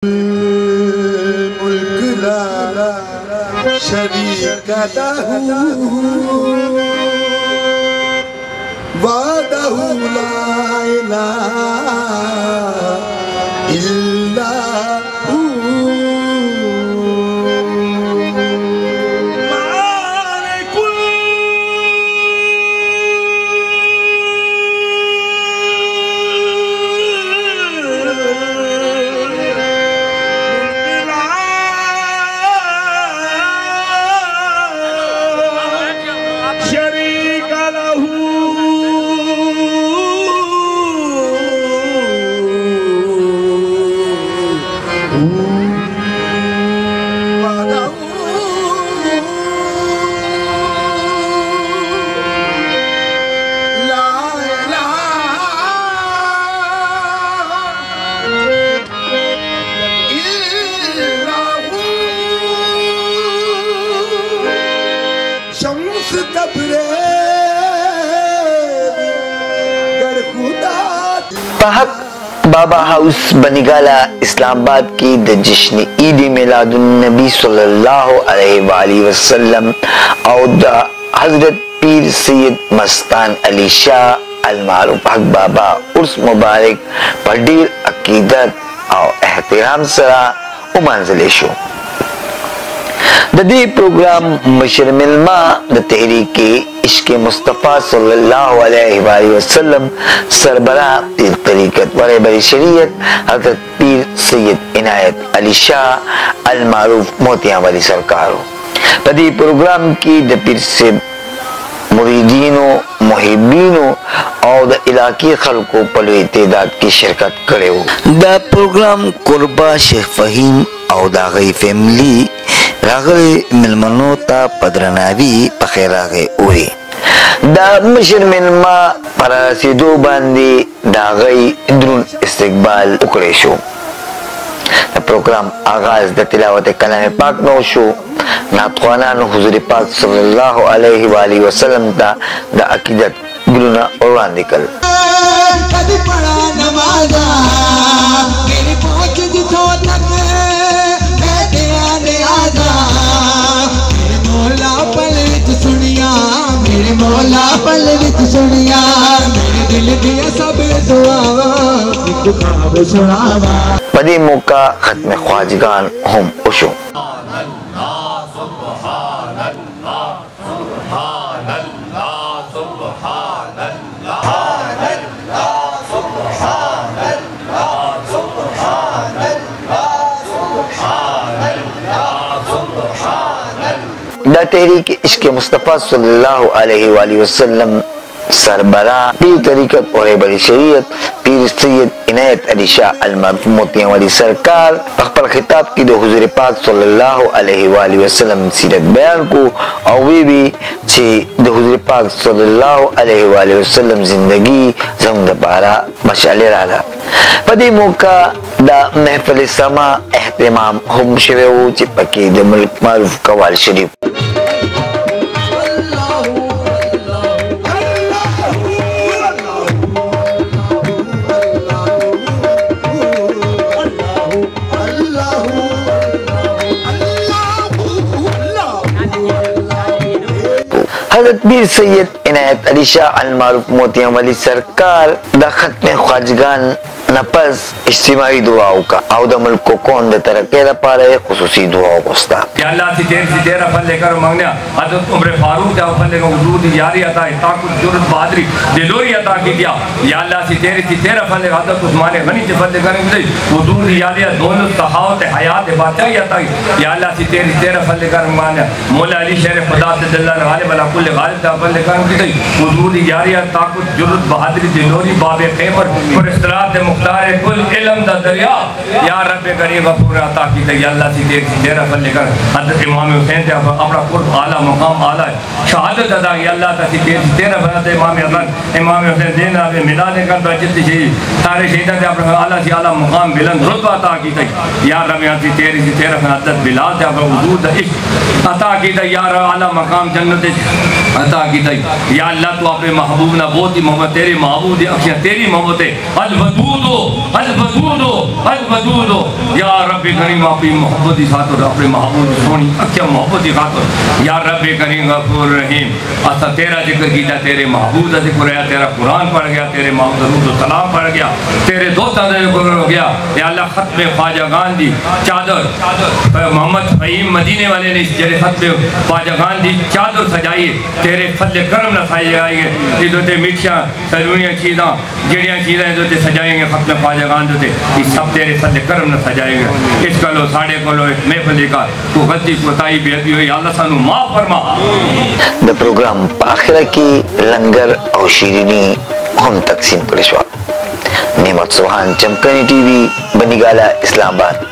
मुल्क ला शरीक लहू वहदहू ला इलाहा इल्ला हू पहक बाबा हाउस बनिगाला इस्लामाबाद की द जश्न ईद मिलादुन नबी सल्लल्लाहु अलैहि वसल्लम और द हजरत पीर सैयद मस्तान अली शाह अलमारूफ हक बाबा उर्स मुबारक पढ़ीर अकीदत और एहतराम सरा उमंजिल शो ददी प्रोग्राम मशर मिलमा द तहरीक इश्क मुस्तफ़ा सल्लल्लाहु अलैहि वसल्लम सरबरा पीर तरीक़त वरे बरी शरीयत हज़रत पीर सैयद इनायत अली शाह अलमारूफ मोतियां वाली सरकार ददी प्रोग्राम की द पीर से मुरीदीनों मुहिब्बीनों और द इलाकी खल्को पलवे तादाद की शिरकत करे हो द प्रोग्राम कुर्बा शेख फहीम और दागई फैमिली रागले मिलमनों ता पदरनावी पखेरागे उरी दा मशर मिलमा परासिदो बांदी दागई द्रुन इस्तिकबाल उकरेशो प्रोग्राम आगाज द तिलावत कलाम पाक में शो नातवाना हुजूर पाक सल्लल्लाहु अलैहि वसल्लम ता द अकीदत गुरुना और निकल कभी पढ़ा नमाज़ा मेरे पहुंच जितो तक बैठे आने आजा मेरे मौला पल विच सुनिया मेरे मौला पल विच सुनिया मेरे दिल दिया सब दुआवा एक ख्वाब सुनावा पदी मौका खत्म ख्वाजगान हम उशो द तहरीक इश्क मुस्तफ़ा सल्लल्लाहु अलैहि वसल्लम सरबरा पीर तरीक़त और बड़ी शरीयत पीर सैयद इनायत अली शाह अलमारूफ मोतियां वाली सरकार पर खिताब की दो हुजूर पाक सल्लल्लाहु अलैहि वसल्लम सीरत बयान को और वे भी छे दो हुजूर पाक सल्लल्लाहु अलैहि वसल्लम जिंदगी जम दबारा मशाले राला पदी मौका दा महफिल समा एहतमाम हम शवेऊ चिपकी द मुल्क मारूफ कवाल शरीफ हज़रत पीर सैयद इनायत अली शाह अलमारूफ मोतियां वाली सरकार द खत्म ख्वाजगान नपस इज्तिमाई दुआओं का आउदा मुल्क को कौन दे तरक्की दा पारे खुसूसी दुआओं को स्ता या अल्लाह सी तेरा फल लेकर मांगने हज़रत उमर फारूक दा फल लेकर वजूद यारी अता ताक़त जुरत बहादुरी दिलोरी अता की दिया या अल्लाह सी तेरा फल लेकर हज़रत उस्मान गनी से फल लेकर वजूद यारी दोनों सहावत हयात बादशाही अता या अल्लाह सी तेरा फल लेकर मांगने मौला अली शेर खुदा से जल्लल्लाहु गालिब अला कुल गालिब दा फल लेकर वजूद यारी ताक़त जुरत बहादुरी दिलोरी बाबे खैबर और इस्तिलाह मुख्तार कुल इल्म दा दरिया या रब करीम गफूर अता की या अल्लाह सी तेरा फल लेकर हज़रत इमाम हुसैन से अपना कुर्ब आला मकाम आला शहादत अदा या अल्लाह ता तेरा फल इमाम हसन इमाम हुसैन देना में मिला लेकर तो जितनी शहीद सारे शहीदों से अपना आला से आला मकाम बुलंद रुतबा अता की या रब सी तेरा फल हज़रत बिलाल से अपना वजूद इश्क अता की या रब आला मकाम जन्नत अता की या अल्लाह तो अपने महबूब ना बहुत ही मोहब्बत तेरे महबूब अखियां तेरी मोहब्बत अल वदूद या रब्बे करीम अपनी मोहब्बत की खातिर अपने महबूब सोनी अक्या मोहब्बत की खातिर या रब्बे करीम गफूर रहीम असा तेरा जिक्र किया, तेरे महबूब का जिक्र है, तेरा कुरान पढ़ गया, तेरे महबूब सलाम पढ़ गया, तेरे दोस्तों का जिक्र हो गया। या अल्लाह खत्म ख्वाजा गांधी चादर मोहम्मद फहीम मदीने वाले ने जेरे खत्म ख्वाजा गांधी चादर सजाई तेरे फजल करम न सजाएंगे इधर मिठिया सरूनिया चीज़ा जड़िया चीज़ा इधर सजाएंगे खत्म ख्वाजा गांधी ये सब तेरे फजल करम न सजाएंगे। इस गलो साढ़े को महफिल का तो गलती कोताही बेअदबी हुई अल्लाह सानू माफ फरमा। द प्रोग्राम आखिर की लंगर और शीरीनी हम तकसीम पेशवा नेमत सुहान चमकनी टीवी बनीगाला इस्लामाबाद।